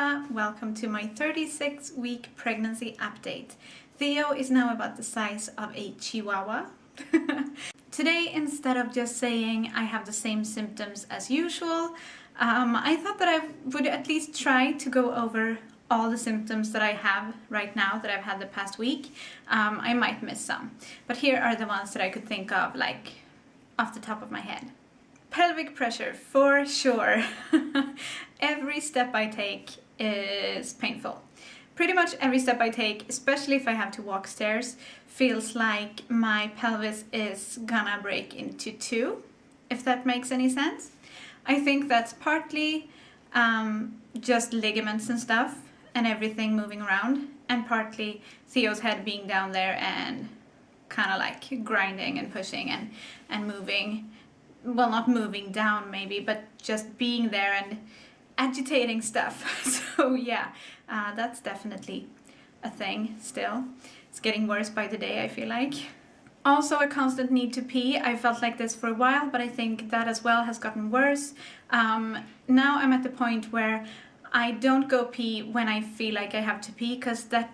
Eva, welcome to my 36-week pregnancy update. Theo is now about the size of a chihuahua. Today, instead of just saying I have the same symptoms as usual, I thought that I would at least try to go over all the symptoms that I have right now that I've had the past week. I might miss some, but here are the ones that I could think of, like off the top of my head. Pelvic pressure, for sure. Every step I take is painful. Pretty much every step I take, especially if I have to walk stairs, feels like my pelvis is gonna break into two, if that makes any sense. I think that's partly just ligaments and stuff and everything moving around, and partly Theo's head being down there and kind of like grinding and pushing and moving. Well, not moving down maybe, but just being there and agitating stuff. So yeah, that's definitely a thing still. It's getting worse by the day, I feel like. Also a constant need to pee. I felt like this for a while, but I think that as well has gotten worse. Now I'm at the point where I don't go pee when I feel like I have to pee, because that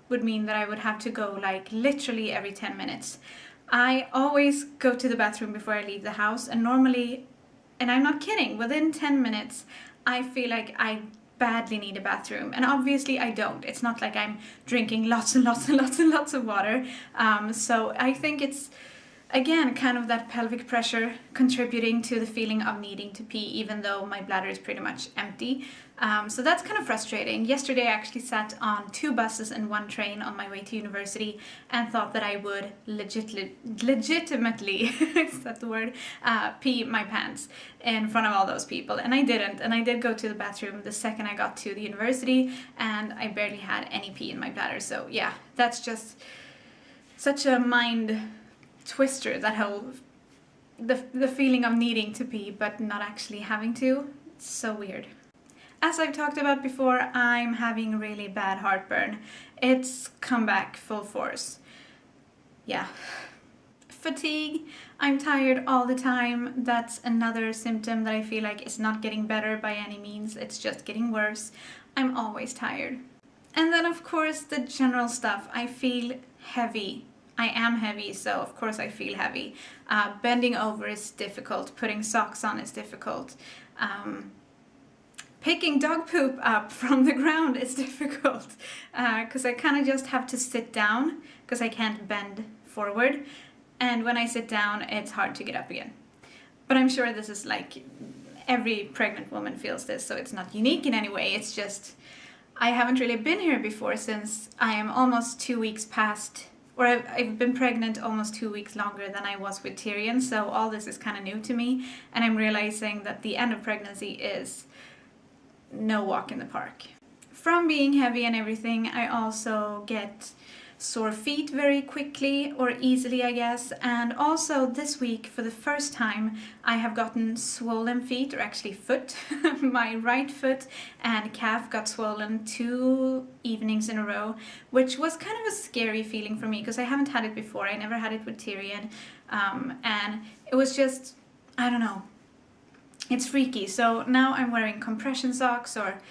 would mean that I would have to go like literally every 10 minutes. I always go to the bathroom before I leave the house, and normally, and I'm not kidding, within 10 minutes I feel like I badly need a bathroom, and obviously I don't. It's not like I'm drinking lots and lots and lots and lots of water. So I think it's, again, kind of that pelvic pressure contributing to the feeling of needing to pee, even though my bladder is pretty much empty. So that's kind of frustrating. Yesterday I actually sat on 2 buses and 1 train on my way to university and thought that I would legitimately, is that the word, pee my pants in front of all those people. And I didn't. And I did go to the bathroom the second I got to the university, and I barely had any pee in my bladder. So yeah, that's just such a mind twister, that whole the feeling of needing to pee but not actually having to. It's so weird. As I've talked about before, I'm having really bad heartburn. It's come back full force. Yeah. Fatigue. I'm tired all the time. That's another symptom that I feel like is not getting better by any means. It's just getting worse. I'm always tired. And then of course the general stuff. I feel heavy. I am heavy, so of course I feel heavy. Bending over is difficult. Putting socks on is difficult. Picking dog poop up from the ground is difficult, because I kind of just have to sit down because I can't bend forward. And when I sit down, it's hard to get up again. But I'm sure this is like every pregnant woman feels this, so it's not unique in any way. It's just I haven't really been here before, since I am almost 2 weeks past, or I've been pregnant almost 2 weeks longer than I was with Tyrion, so all this is kind of new to me, and I'm realizing that the end of pregnancy is no walk in the park. From being heavy and everything, I also get sore feet very quickly, or easily I guess, and also this week for the first time I have gotten swollen feet, or actually foot. My right foot and calf got swollen 2 evenings in a row, which was kind of a scary feeling for me because I haven't had it before. I never had it with Tyrion, and it was just, I don't know, it's freaky. So now I'm wearing compression socks, or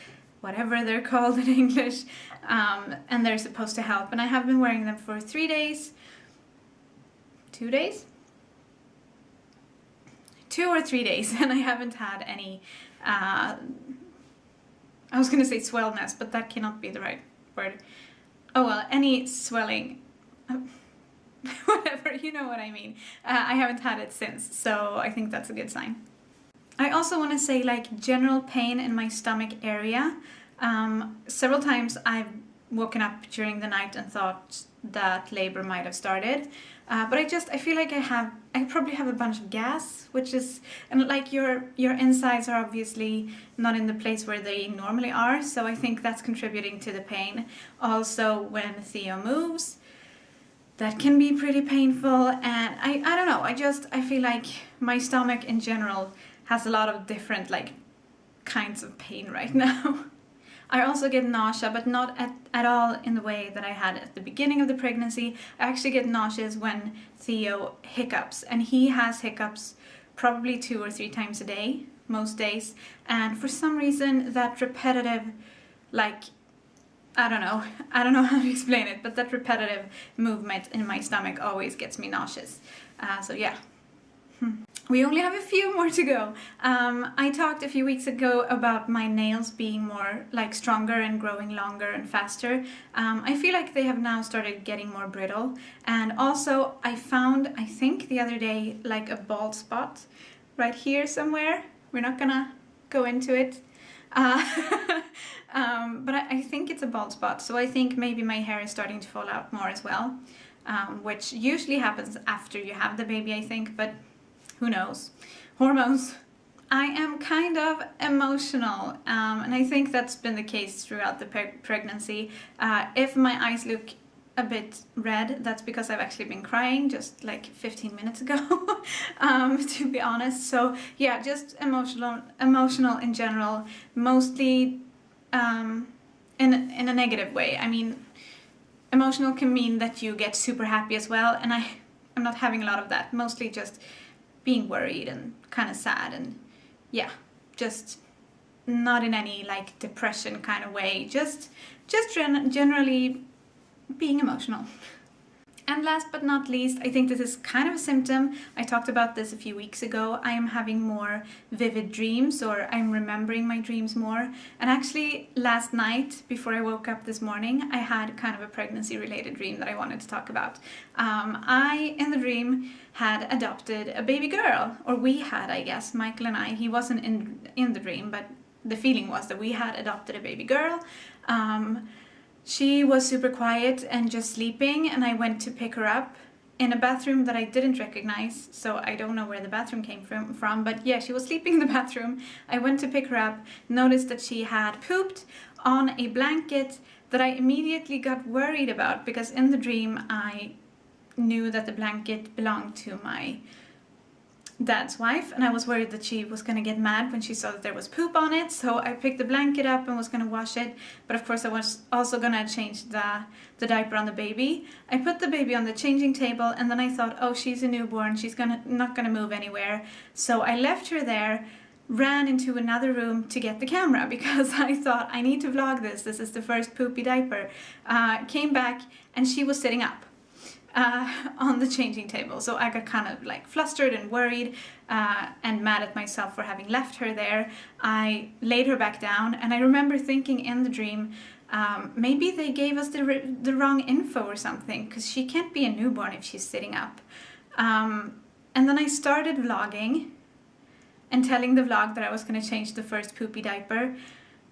whatever they're called in English, and they're supposed to help. And I have been wearing them for 3 days, 2 days? 2 or 3 days, and I haven't had any, I was gonna say swellness, but that cannot be the right word. Oh well, any swelling, whatever, you know what I mean. I haven't had it since, so I think that's a good sign. I also want to say, like, general pain in my stomach area. Several times I've woken up during the night and thought that labor might have started. But I feel like I probably have a bunch of gas, which is, and like your insides are obviously not in the place where they normally are. So I think that's contributing to the pain. Also, when Theo moves, that can be pretty painful. And I don't know, I feel like my stomach in general has a lot of different like kinds of pain right now. I also get nausea, but not at all in the way that I had at the beginning of the pregnancy. I actually get nauseous when Theo hiccups, and he has hiccups probably 2 or 3 times a day, most days. And for some reason, that repetitive like, I don't know how to explain it, but that repetitive movement in my stomach always gets me nauseous. So yeah. We only have a few more to go. I talked a few weeks ago about my nails being more like stronger and growing longer and faster. I feel like they have now started getting more brittle. And also I found, I think the other day, like a bald spot right here somewhere. We're not gonna go into it. But I think it's a bald spot. So I think maybe my hair is starting to fall out more as well. Which usually happens after you have the baby, I think, but who knows? Hormones. I am kind of emotional, and I think that's been the case throughout the pregnancy. If my eyes look a bit red, that's because I've actually been crying just like 15 minutes ago, to be honest. So yeah, just emotional in general, mostly in a negative way. I mean, emotional can mean that you get super happy as well, and I'm not having a lot of that. Mostly just being worried and kind of sad, and yeah, just not in any like depression kind of way, just generally being emotional. And last but not least, I think this is kind of a symptom. I talked about this a few weeks ago. I am having more vivid dreams, or I'm remembering my dreams more. And actually last night, before I woke up this morning, I had kind of a pregnancy related dream that I wanted to talk about. I, in the dream, had adopted a baby girl, or we had, I guess, Michael and I. He wasn't in the dream, but the feeling was that we had adopted a baby girl. She was super quiet and just sleeping, and I went to pick her up in a bathroom that I didn't recognize, so I don't know where the bathroom came from, but yeah, she was sleeping in the bathroom. I went to pick her up, noticed that she had pooped on a blanket that I immediately got worried about, because in the dream I knew that the blanket belonged to my dad's wife, and I was worried that she was gonna get mad when she saw that there was poop on it. So I picked the blanket up and was gonna wash it, but of course I was also gonna change the diaper on the baby. I put the baby on the changing table, and then I thought, oh, she's a newborn, she's not gonna move anywhere. So I left her there, ran into another room to get the camera, because I thought I need to vlog this is the first poopy diaper. Came back and she was sitting up on the changing table. So I got kind of like flustered and worried and mad at myself for having left her there. I laid her back down, and I remember thinking in the dream, maybe they gave us the wrong info or something, because she can't be a newborn if she's sitting up. And then I started vlogging and telling the vlog that I was going to change the first poopy diaper.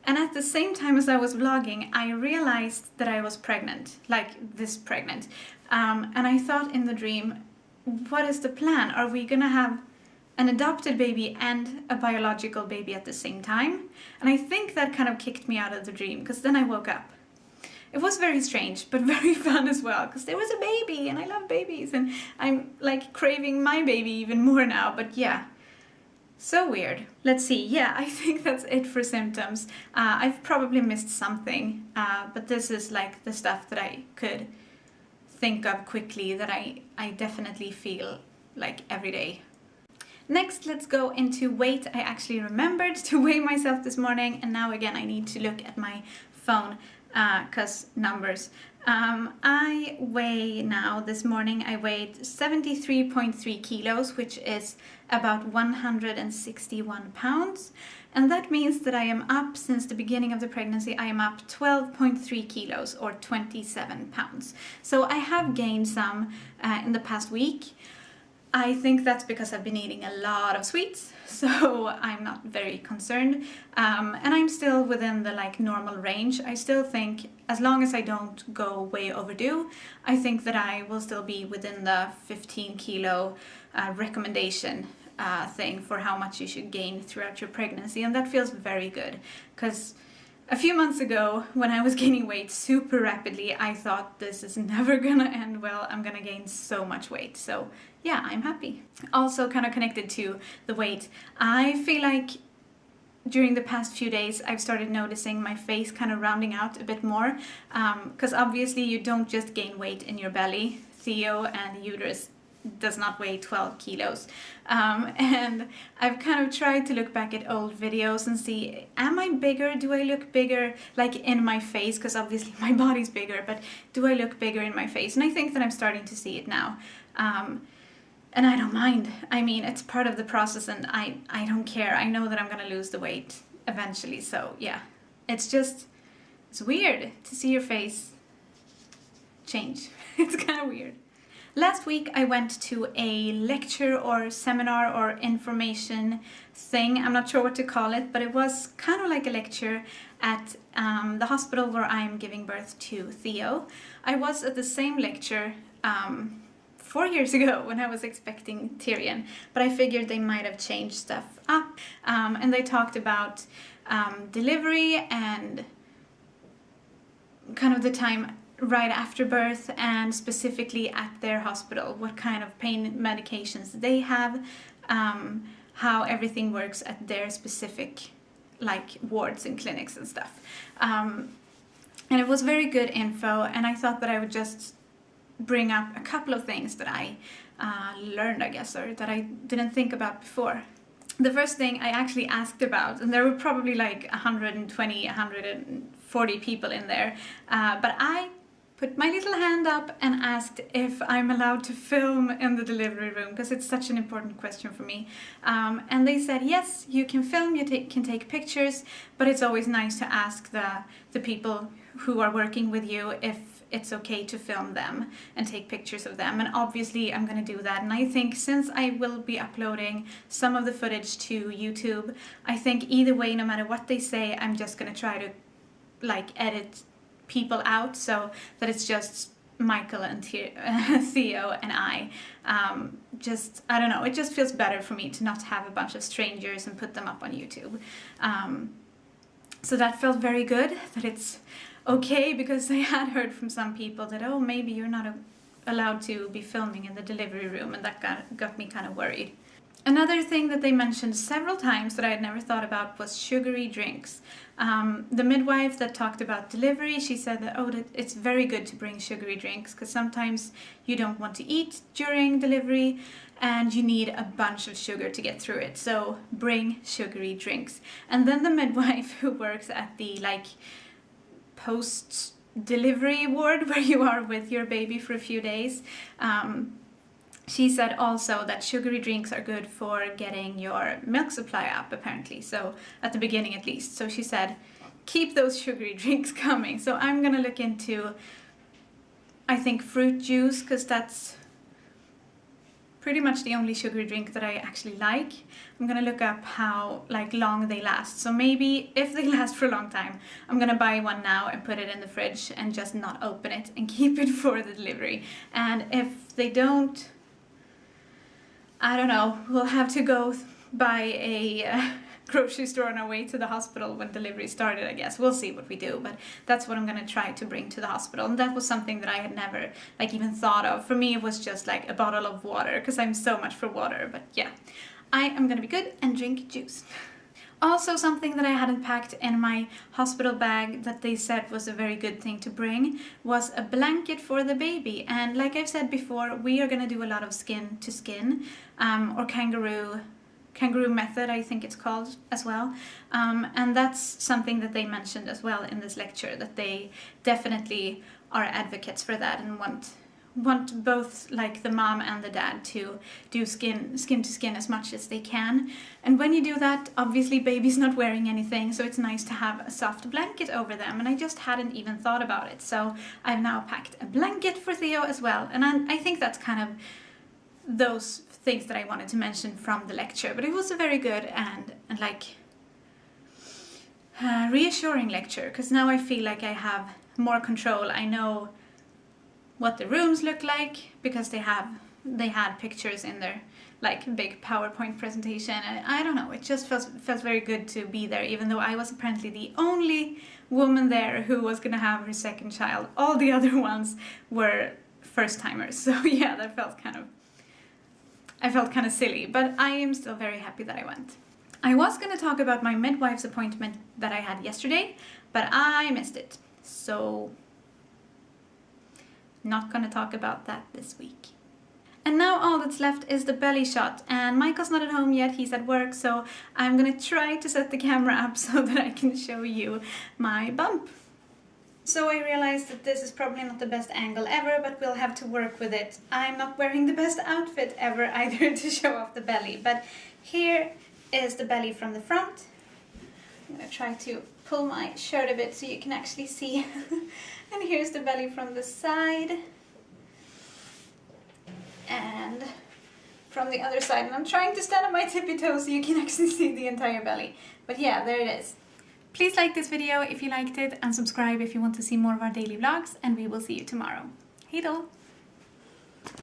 And at the same time as I was vlogging, I realized that I was pregnant, like this pregnant. And I thought in the dream, what is the plan? Are we gonna have an adopted baby and a biological baby at the same time? And I think that kind of kicked me out of the dream, because then I woke up. It was very strange, but very fun as well, because there was a baby, and I love babies, and I'm like craving my baby even more now, but yeah. So weird. Let's see, yeah, I think that's it for symptoms. I've probably missed something, but this is like the stuff that I could think of quickly, that I definitely feel like every day. Next, let's go into weight. I actually remembered to weigh myself this morning, and now again I need to look at my phone, cause numbers. I weigh now, this morning I weighed 73.3 kilos, which is about 161 pounds. And that means that I am up, since the beginning of the pregnancy, I am up 12.3 kilos, or 27 pounds. So I have gained some in the past week. I think that's because I've been eating a lot of sweets, so I'm not very concerned. And I'm still within the like normal range. I still think, as long as I don't go way overdue, I think that I will still be within the 15 kilo recommendation thing for how much you should gain throughout your pregnancy. And that feels very good, because a few months ago, when I was gaining weight super rapidly, I thought this is never gonna end well, I'm gonna gain so much weight. So yeah, I'm happy. Also kind of connected to the weight, I feel like during the past few days I've started noticing my face kind of rounding out a bit more, because obviously you don't just gain weight in your belly. Theo and the uterus does not weigh 12 kilos. And I've kind of tried to look back at old videos and see, am I bigger? Do I look bigger, like in my face? Because obviously my body's bigger, but do I look bigger in my face? And I think that I'm starting to see it now. And I don't mind. I mean, it's part of the process, and I don't care. I know that I'm gonna lose the weight eventually, so yeah. It's weird to see your face change. It's kind of weird. Last week I went to a lecture or seminar or information thing. I'm not sure what to call it, but it was kind of like a lecture at the hospital where I'm giving birth to Theo. I was at the same lecture 4 years ago when I was expecting Tyrion, but I figured they might have changed stuff up. And they talked about delivery and kind of the time right after birth, and specifically at their hospital, what kind of pain medications they have, how everything works at their specific like wards and clinics and stuff. And it was very good info, and I thought that I would just bring up a couple of things that I learned, I guess, or that I didn't think about before. The first thing I actually asked about, and there were probably like 120, 140 people in there, but I put my little hand up and asked if I'm allowed to film in the delivery room, because it's such an important question for me. And they said, yes, you can film, you can take pictures, but it's always nice to ask the people who are working with you if it's okay to film them and take pictures of them. And obviously I'm going to do that. And I think since I will be uploading some of the footage to YouTube, I think either way, no matter what they say, I'm just going to try to like edit people out so that it's just Michael and Theo and I. I don't know, it just feels better for me to not have a bunch of strangers and put them up on YouTube. So that felt very good, that it's okay, because I had heard from some people that, oh, maybe you're not allowed to be filming in the delivery room, and that got me kind of worried. Another thing that they mentioned several times that I had never thought about was sugary drinks. The midwife that talked about delivery, she said that, that it's very good to bring sugary drinks, because sometimes you don't want to eat during delivery and you need a bunch of sugar to get through it. So bring sugary drinks. And then the midwife who works at the like post-delivery ward where you are with your baby for a few days, she said also that sugary drinks are good for getting your milk supply up, apparently. So at the beginning at least. So she said, keep those sugary drinks coming. So I'm gonna look into, I think, fruit juice, because that's pretty much the only sugary drink that I actually like. I'm gonna look up how long they last. So maybe if they last for a long time, I'm gonna buy one now and put it in the fridge and just not open it and keep it for the delivery. And if they don't, I don't know, we'll have to go by a grocery store on our way to the hospital when delivery started, I guess. We'll see what we do, but that's what I'm gonna try to bring to the hospital. And that was something that I had never even thought of. For me, it was just like a bottle of water, because I'm so much for water. But yeah, I am gonna be good and drink juice. Also, something that I hadn't packed in my hospital bag that they said was a very good thing to bring was a blanket for the baby. And like I've said before, we are gonna do a lot of skin to skin, or kangaroo method, I think it's called as well. And that's something that they mentioned as well in this lecture, that they definitely are advocates for that and want both the mom and the dad to do skin to skin as much as they can. And when you do that, obviously baby's not wearing anything, so it's nice to have a soft blanket over them, and I just hadn't even thought about it. So I've now packed a blanket for Theo as well, and I think that's kind of those things that I wanted to mention from the lecture. But it was a very good and reassuring lecture, because now I feel like I have more control. I know what the rooms look like, because they had pictures in their big PowerPoint presentation, and I don't know, it just felt very good to be there, even though I was apparently the only woman there who was gonna have her second child. All the other ones were first timers, so yeah, I felt kind of silly, but I am still very happy that I went. I was gonna talk about my midwife's appointment that I had yesterday, but I missed it, so not gonna talk about that this week. And now all that's left is the belly shot, and Michael's not at home yet, he's at work, so I'm gonna try to set the camera up so that I can show you my bump. So I realized that this is probably not the best angle ever, but we'll have to work with it. I'm not wearing the best outfit ever either to show off the belly, but here is the belly from the front. I'm gonna try to pull my shirt a bit so you can actually see. And here's the belly from the side. And from the other side. And I'm trying to stand on my tippy toes so you can actually see the entire belly. But yeah, there it is. Please like this video if you liked it and subscribe if you want to see more of our daily vlogs, and we will see you tomorrow. Hej då!